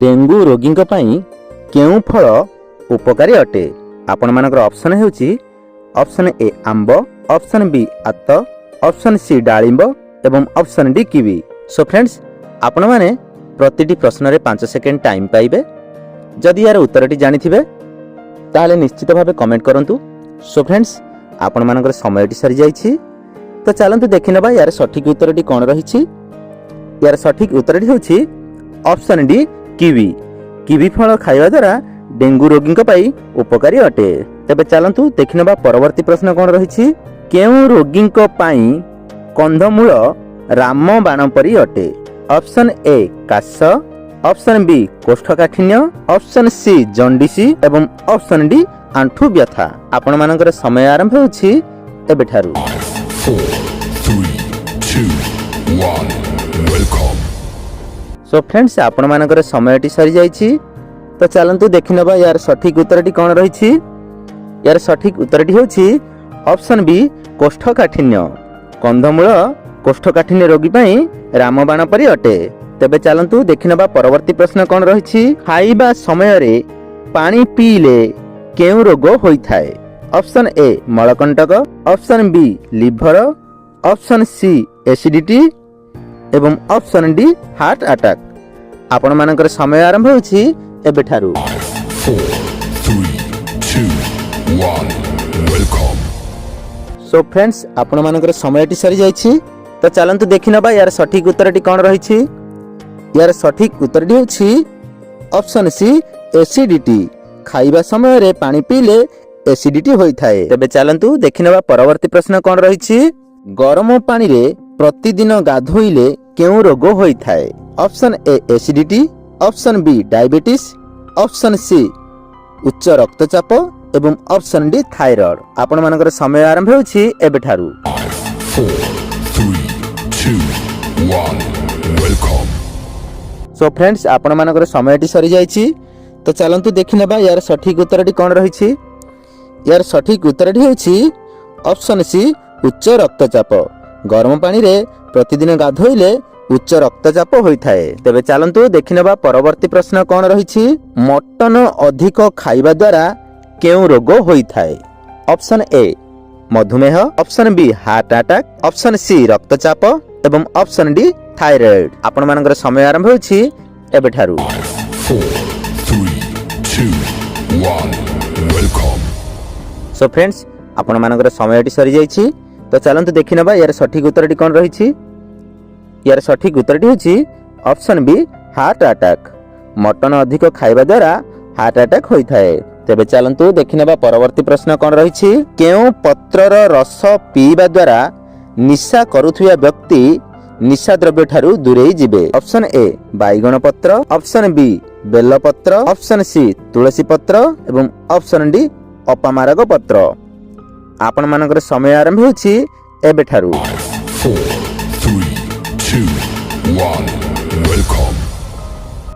Dengue रोगी केउं फल उपकारी अटे? आपण मानकर option हेउची option A Amb, option B आत, ऑप्शन सी डाळिंब एवं option D kiwi. So friends आपण माने प्रतिटी प्रश्न रे 5 सेकेंड टाइम पाइबे। जदि यार उत्तरटी जानिथिबे ताले निश्चित भावे कमेंट करंतु। सो फ्रेंड्स आपण मानकर समयटी सरी जाइछि, तो चलंतु देखिनबा यार सठिक उत्तरटी कोन रहिछि। यार सठिक उत्तरटी हेउछि ऑप्शन डी किवी। किवी फल खाइबा द्वारा डेंगू रोगी उपकारी अटे। तेबे चलंतु देखिनबा परवर्ती प्रश्न कोन रहिछि। केउं रोगी कंधमूल रामबाण परी अटे? ऑप्शन ए काश, ऑप्शन बी कोष्ठकाठिन्य, ऑप्शन सी जंडिस एवं ऑप्शन डी आंठु व्यथा। आपण मानकर समय आरंभ होछि एबेठारु। 4, 3, 2, 1 वेलकम। सो फ्रेंड्स आपण मानकर समयटी सरी जाइछि, तो चलंतु देखिनबा यार सठिक उत्तरटी कोन रहिछि। यार सठिक उत्तरटी होछि ऑप्शन बी कोष्ठकाठिन्य। कंधमूल कोष्ठकाठिन्य रोगी पई रामबाण परी अटे। तेबे चलंतु देखिनबा परवर्ती प्रश्न कोन रहिछि। खाइबा समय रे पानी पीले केउं रोग होइथाय? ऑप्शन ए मलकंटक, option B liver, option C acidity एवं ऑप्शन डी हार्ट अटैक। आपण मानकर समय आरंभ होछि एबेठारु। 4, 3, 2, 1 वेलकम। सो फ्रेंड्स आपण मानकर समयटी सरी जाइछि, तो चलंतु देखिनबा यार सठिक उत्तरटी कोन रहिछि। यार सठिक उत्तरटी होछि ऑप्शन सी एसिडिटी। खाइबा समय रे पानी पीले एसिडिटी होइथाय। तेबे चलंतु देखिनबा परवर्ती प्रश्न कोन रहिछि। गरम पानी रे प्रतिदिन गाधोइले केउं रोग होइथाय? Option A acidity, option B diabetes, option C उच्च रक्तचाप एवं ऑप्शन डी थायराइड। आपण मानकर समय आरंभ होछि एबेठारु। 4, 3, 2, 1 वेलकम। सो फ्रेंड्स आपण मानकर समयटी सरी जाइछि, तो चलंतु देखिनबा यार सठिक उत्तरटी कोन रहिछि। यार सठिक उत्तरटी होछि ऑप्शन सी उच्च रक्तचाप। गरम पानी रे प्रतिदिन गाधोइले उच्च रक्तचाप होइथाय। तेबे चलंतु देखिनबा परवर्ती प्रश्न कोन रहिछि। मटन अधिक खाइबा द्वारा केउं रोग होइथाय? ऑप्शन ए मधुमेह, option B heart attack, option C रक्तचाप एवं ऑप्शन डी थायराइड। आपण मानकर समय आरंभ होछि एबेठारु। 4, 3, 2, 1 वेलकम। सो फ्रेंड्स आपण मानकर समयटी सरी जाइछि, तो चलंतु देखिनबा यार सठिक उत्तरटी कोन रहिछि। यार सठिक उत्तरटी होछि option B heart attack. Mutton अधिक खाइबा द्वारा हार्ट अटैक होइथाय। तेबे चलंतु देखिनबा परवर्ती प्रश्न कोन रहिछि। केउं पत्रर रस पीबा द्वारा निशा करुथुया व्यक्ति निशा द्रव्य ठारू दूरेई जिबे? ऑप्शन ए बाइगण पत्र, ऑप्शन बी बेल पत्र, ऑप्शन सी तुलसी पत्र एवं ऑप्शन डी अपामारक पत्र। आपण मानकर समय आरंभ होछि एबेठारु। 4, 3, 2, 1 वेलकम।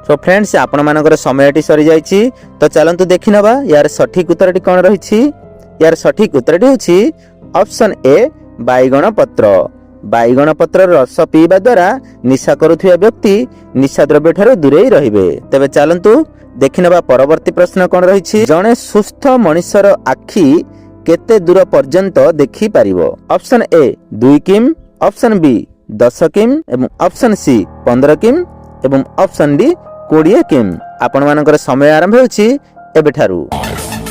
सो फ्रेंड्स आपण मानकर समयटी सरी जाइछि, तो चलंतु देखिनबा यार सठिक उत्तरटी कोन रहिछि। यार सठिक उत्तरटी होछि ऑप्शन ए बाइगण पत्र। बाइगण पत्र रस पीबा द्वारा निशा करुथुया व्यक्ति निशा द्रव्य ठारू दूरेई रहिबे। तेबे चलंतु देखिनबा परवर्ती प्रश्न कोन रहिछि। जणे सुस्थ मनुष्यर आखि केते दूर पर्यंत देखि पारिबो? ऑप्शन ए 2 किम, ऑप्शन बी 10 किम एवं ऑप्शन सी 15 किम एवं ऑप्शन डी 20 किम। आपण मानकर समय आरंभ होछि एबेठारु।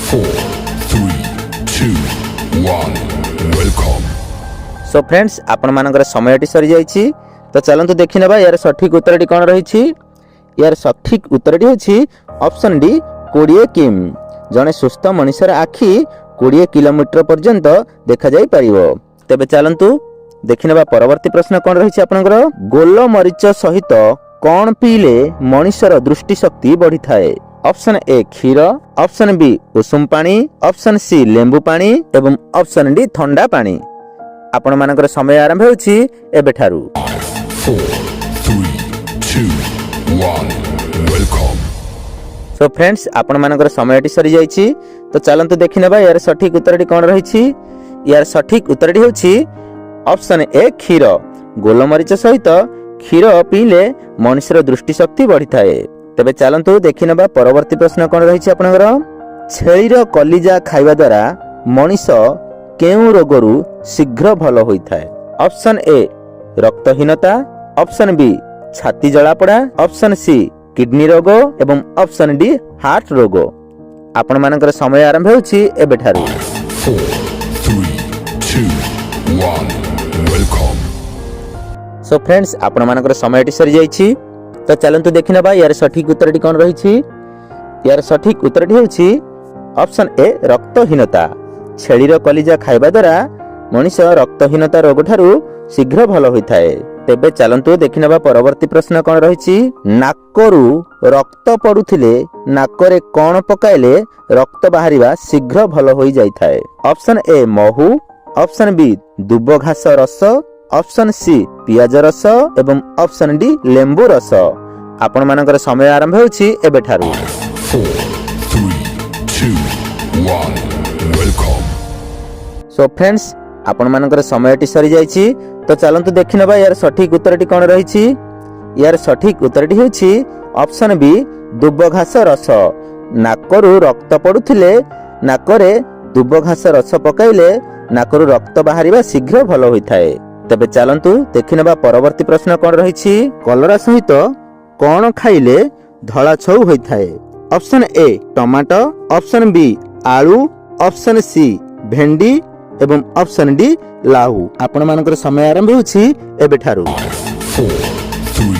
4, 3, 2, 1 वेलकम। सो फ्रेंड्स आपण मानकर समयटी सरी जाइछि, तो चलंतु देखिनबा यार सठिक उत्तरटी कोन रहिछि। यार सठिक उत्तरटी होछि ऑप्शन डी 20 किम। जणे सुस्थ मनुष्यर आखि 20 किलोमीटर पर्यंत देखा जाई परिबो। तेबे चलंतु देखिनबा परवर्ती प्रश्न कोन रहिछि आपनकर। गोल मरीच सहित कोन पीले मनुष्यर दृष्टि शक्ति बढ़ी थाए? ऑप्शन ए क्षीर, ऑप्शन बी उषुम पानी, ऑप्शन सी लेंबू पानी एवं ऑप्शन डी ठंडा पानी। आपण मानकर समय आरंभ होछि एबेठारु। 4, 3, 2, 1 वेलकम। सो फ्रेंड्स आपण मानकर समयटी सरी जाइछि, तो चलंतु देखिनबा यार सठिक उत्तरटी कोन रहिछि। यार सठिक उत्तरटी होछि ऑप्शन ए क्षीर। गोलमरीच सहित क्षीर पीले मनुष्यर दृष्टि शक्ति बढ़ी थाए। ତେବେ ଚାଲନ୍ତୁ ଦେଖିନେବା ପରବର୍ତ୍ତୀ ପ୍ରଶ୍ନ କ'ଣ ରହିଛି ଆପଣଙ୍କର। ଛେଳିର କଲିଜା ଖାଇବା ଦ୍ୱାରା ମଣିଷ କେଉଁ ରୋଗରୁ ଶୀଘ୍ର ଭଲ ହୋଇଥାଏ? ଅପସନ୍ ଏ ରକ୍ତହୀନତା, ଅପସନ୍ ବି ଛାତି ଜଳାପୋଡ଼ା, ଅପସନ୍ ସି କିଡନୀ ରୋଗ ଏବଂ ଅପସନ୍ ଡି ହାର୍ଟ ରୋଗ। ଆପଣମାନଙ୍କର ସମୟ ଆରମ୍ଭ ହେଉଛି ଏବେଠାରୁ। 4, 3, 2, 1. Welcome. ସୋ ଫ୍ରେଣ୍ଡସ୍, ଆପଣମାନଙ୍କର ସମୟଟି ସରିଯାଇଛି। ତ ଚାଲନ୍ତୁ ଦେଖିନେବା ୟାର ସଠିକ୍ ଉତ୍ତରଟି କ'ଣ ରହିଛି। ୟାର ସଠିକ୍ ଉତ୍ତରଟି ହେଉଛି ଅପସନ୍ ଏ ରକ୍ତହୀନତା। ଛେଳିର କଲିଜା ଖାଇବା ଦ୍ୱାରା ମଣିଷ ରକ୍ତହୀନତା ରୋଗଠାରୁ ଶୀଘ୍ର ଭଲ ହୋଇଥାଏ। ତେବେ ଚାଲନ୍ତୁ ଦେଖିନେବା ପରବର୍ତ୍ତୀ ପ୍ରଶ୍ନ କ'ଣ ରହିଛି। ନାକରୁ ରକ୍ତ ପଡୁଥିଲେ ନାକରେ କ'ଣ ପକାଇଲେ ରକ୍ତ ବାହାରିବା ଶୀଘ୍ର ଭଲ ହୋଇଯାଇଥାଏ? ଅପସନ୍ ଏ ମହୁ, ଅପସନ୍ ବି ଦୁବ ଘାସ ରସ, ଅପସନ୍ ସି ପିଆଜ ରସ ଏବଂ ଅପସନ୍ ଡି ଲେମ୍ବୁ ରସ। ଆପଣମାନଙ୍କର ସମୟ ଆରମ୍ଭ ହେଉଛି ଏବେଠାରୁ। 4, 3, 2, 1. Welcome. ସୋ ଫ୍ରେଣ୍ଡସ୍, ଆପଣମାନଙ୍କର ସମୟଟି ସରିଯାଇଛି। ତ ଚାଲନ୍ତୁ ଦେଖିନେବା ୟାର ସଠିକ୍ ଉତ୍ତରଟି କ'ଣ ରହିଛି। ୟାର ସଠିକ୍ ଉତ୍ତରଟି ହେଉଛି ଅପସନ୍ ବି ଦୁବ ଘାସ ରସ। ନାକରୁ ରକ୍ତ ପଡୁଥିଲେ ନାକରେ ଦୁବ ଘାସ ରସ ପକାଇଲେ ନାକରୁ ରକ୍ତ ବାହାରିବା ଶୀଘ୍ର ଭଲ ହୋଇଥାଏ। ତେବେ ଚାଲନ୍ତୁ ଦେଖିନେବା ପରବର୍ତ୍ତୀ ପ୍ରଶ୍ନ କ'ଣ ରହିଛି। କଲରା ସହିତ କ'ଣ ଖାଇଲେ ଧଳା ଛଉ ହୋଇଥାଏ? Option A tomato, option B ଆଳୁ, ଅପସନ୍ ସି ଭେଣ୍ଡି ଏବଂ ଅପସନ୍ ଡି ଲାଉ। ଆପଣମାନଙ୍କର ସମୟ ଆରମ୍ଭ ହେଉଛି ଏବେଠାରୁ। 4, 3,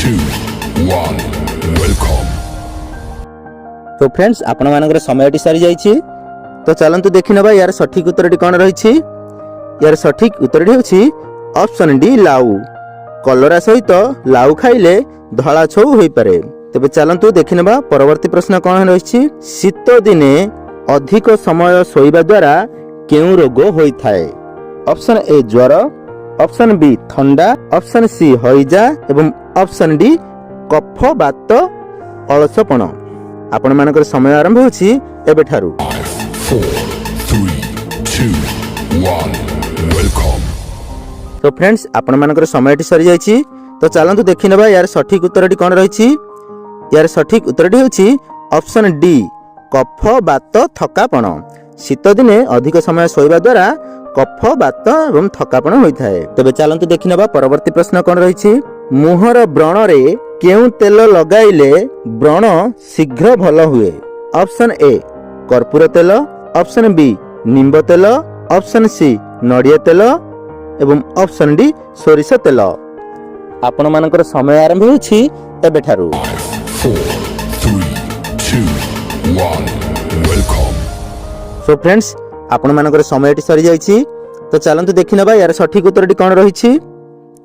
2, 1. Welcome. ତ ଫ୍ରେଣ୍ଡସ୍, ଆପଣମାନଙ୍କର ସମୟଟି ସରିଯାଇଛି। ତ ଚାଲନ୍ତୁ ଦେଖିନେବା ୟାର ସଠିକ୍ ଉତ୍ତରଟି କ'ଣ ରହିଛି। ୟାର ସଠିକ୍ ଉତ୍ତରଟି ହେଉଛି ଅପସନ୍ ଡି ଲାଉ। କଲରା ସହିତ ଲାଉ ଖାଇଲେ ଧଳା ଛଉ ହୋଇପାରେ। ତେବେ ଚାଲନ୍ତୁ ଦେଖିନେବା ପରବର୍ତ୍ତୀ ପ୍ରଶ୍ନ କ'ଣ ରହିଛି। ଶୀତ ଦିନେ ଅଧିକ ସମୟ ଶୋଇବା ଦ୍ୱାରା କେଉଁ ରୋଗ ହୋଇଥାଏ? ଅପସନ୍ ଏ ଜ୍ୱର, ଅପସନ୍ ବି ଥଣ୍ଡା, ଅପସନ୍ ସି ହଇଜା ଏବଂ ଅପସନ୍ ଡି କଫ ବାତ ଅଳସପଣ। ଆପଣମାନଙ୍କର ସମୟ ଆରମ୍ଭ ହେଉଛି ଏବେଠାରୁ। 4, 3, 2, 1. Welcome. ତ ଫ୍ରେଣ୍ଡସ୍, ଆପଣମାନଙ୍କର ସମୟଟି ସରିଯାଇଛି। ତ ଚାଲନ୍ତୁ ଦେଖିନେବା ୟାର ସଠିକ୍ ଉତ୍ତରଟି କ'ଣ ରହିଛି। ୟାର ସଠିକ୍ ଉତ୍ତରଟି ହେଉଛି ଅପସନ୍ ଡି କଫ ବାତ ଥକାପଣ। ଶୀତ ଦିନେ ଅଧିକ ସମୟ ଶୋଇବା ଦ୍ୱାରା କଫ ବାତ ଏବଂ ଥକାପଣ ହୋଇଥାଏ। ତେବେ ଚାଲନ୍ତୁ ଦେଖିନେବା ପରବର୍ତ୍ତୀ ପ୍ରଶ୍ନ କ'ଣ ରହିଛି। ମୁହଁର ବ୍ରଣରେ କେଉଁ ତେଲ ଲଗାଇଲେ ବ୍ରଣ ଶୀଘ୍ର ଭଲ ହୁଏ? ଅପସନ୍ ଏ କର୍ପୂର ତେଲ, ଅପସନ୍ ବି ନିମ୍ବ ତେଲ, ଅପସନ୍ ସି ନଡ଼ିଆ ତେଲ ଏବଂ ଅପସନ୍ ଡି ସୋରିଷ ତେଲ। ଆପଣମାନଙ୍କର ସମୟ ଆରମ୍ଭ ହେଉଛି ଏବେଠାରୁ। 4, 3, 2, 1. Welcome. ସୋ ଫ୍ରେଣ୍ଡସ୍, ଆପଣମାନଙ୍କର ସମୟଟି ସରିଯାଇଛି। ତ ଚାଲନ୍ତୁ ଦେଖିନେବା ୟାର ସଠିକ୍ ଉତ୍ତରଟି କ'ଣ ରହିଛି।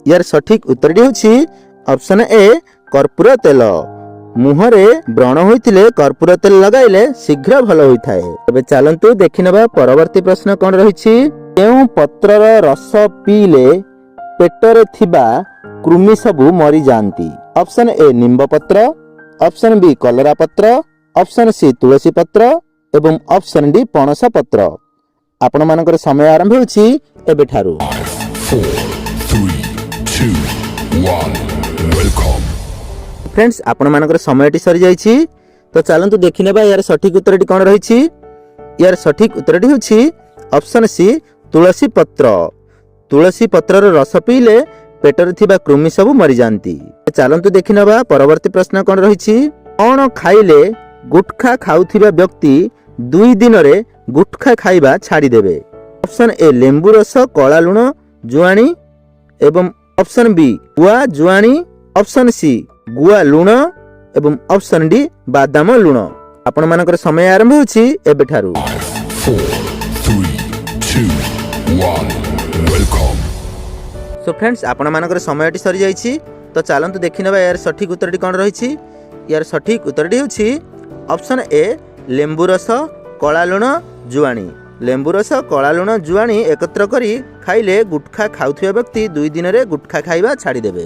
ୟାର ସଠିକ୍ ଉତ୍ତରଟି ହେଉଛି ଅପସନ୍ ଏ କର୍ପୂର ତେଲ। ମୁହଁରେ ବ୍ରଣ ହୋଇଥିଲେ କର୍ପୂର ତେଲ ଲଗାଇଲେ ଶୀଘ୍ର ଭଲ ହୋଇଥାଏ। ଏବେ ଚାଲନ୍ତୁ ଦେଖିନେବା ପରବର୍ତ୍ତୀ ପ୍ରଶ୍ନ କ'ଣ ରହିଛି। କେଉଁ ପତ୍ରର ରସ ପିଇଲେ ପେଟରେ ଥିବା କୃମି ସବୁ ମରିଯାଆନ୍ତି? ଅପସନ୍ ଏ ନିମ୍ବ ପତ୍ର, ଅପସନ୍ ବି କଲରା ପତ୍ର, ଅପସନ୍ ସି ତୁଳସୀ ପତ୍ର ଏବଂ ଅପସନ୍ ଡି ପଣସ ପତ୍ର। ଆପଣମାନଙ୍କର ସମୟ ଆରମ୍ଭ ହେଉଛି ଏବେଠାରୁ। 4, 3, 2, 1. Welcome. ଫ୍ରେଣ୍ଡସ୍, ଆପଣମାନଙ୍କର ସମୟଟି ସରିଯାଇଛି। ତ ଚାଲନ୍ତୁ ଦେଖିନେବା ୟାର ସଠିକ୍ ଉତ୍ତରଟି କ'ଣ ରହିଛି। ୟାର ସଠିକ୍ ଉତ୍ତରଟି ହେଉଛି ଅପସନ୍ ସି ତୁଳସୀ ପତ୍ର। ତୁଳସୀ ପତ୍ରର ରସ ପିଇଲେ ପେଟରେ ଥିବା କୃମି ସବୁ ମରିଯାଆନ୍ତି। ଚାଲନ୍ତୁ ଦେଖିନେବା ପରବର୍ତ୍ତୀ ପ୍ରଶ୍ନ କ'ଣ ରହିଛି। କ'ଣ ଖାଇଲେ ଗୁଟ୍ଖା ଖାଉଥିବା ବ୍ୟକ୍ତି 2 ଦିନରେ ଗୁଟ୍ଖା ଖାଇବା ଛାଡ଼ିଦେବେ? ଅପସନ୍ ଏ ଲେମ୍ବୁ ରସ, କଳା ଲୁଣ, ଜୁଆଣି ଏବଂ ଅପସନ୍ ବି ଗୁଆ ଜୁଆଣି, ଅପସନ୍ ସି ଗୁଆ ଲୁଣ ଏବଂ ଅପସନ୍ ଡି ବାଦାମ ଲୁଣ। ଆପଣମାନଙ୍କର ସମୟ ଆରମ୍ଭ ହେଉଛି ଏବେଠାରୁ। 4, 3, 2, 1. Welcome. ସୋ ଫ୍ରେଣ୍ଡସ୍, ଆପଣମାନଙ୍କର ସମୟଟି ସରିଯାଇଛି। ତ ଚାଲନ୍ତୁ ଦେଖିନେବା ୟାର ସଠିକ୍ ଉତ୍ତରଟି କ'ଣ ରହିଛି। ୟାର ସଠିକ୍ ଉତ୍ତରଟି ହେଉଛି ଅପସନ୍ ଏ ଲେମ୍ବୁ ରସ, କଳା ଲୁଣ, ଜୁଆଣି। ଲେମ୍ବୁ ରସ, କଳା ଲୁଣ, ଜୁଆଣି ଏକତ୍ର କରି ଖାଇଲେ ଗୁଟ୍ଖା ଖାଉଥିବା ବ୍ୟକ୍ତି 2 ଦିନରେ ଗୁଟ୍ଖା ଖାଇବା ଛାଡ଼ିଦେବେ।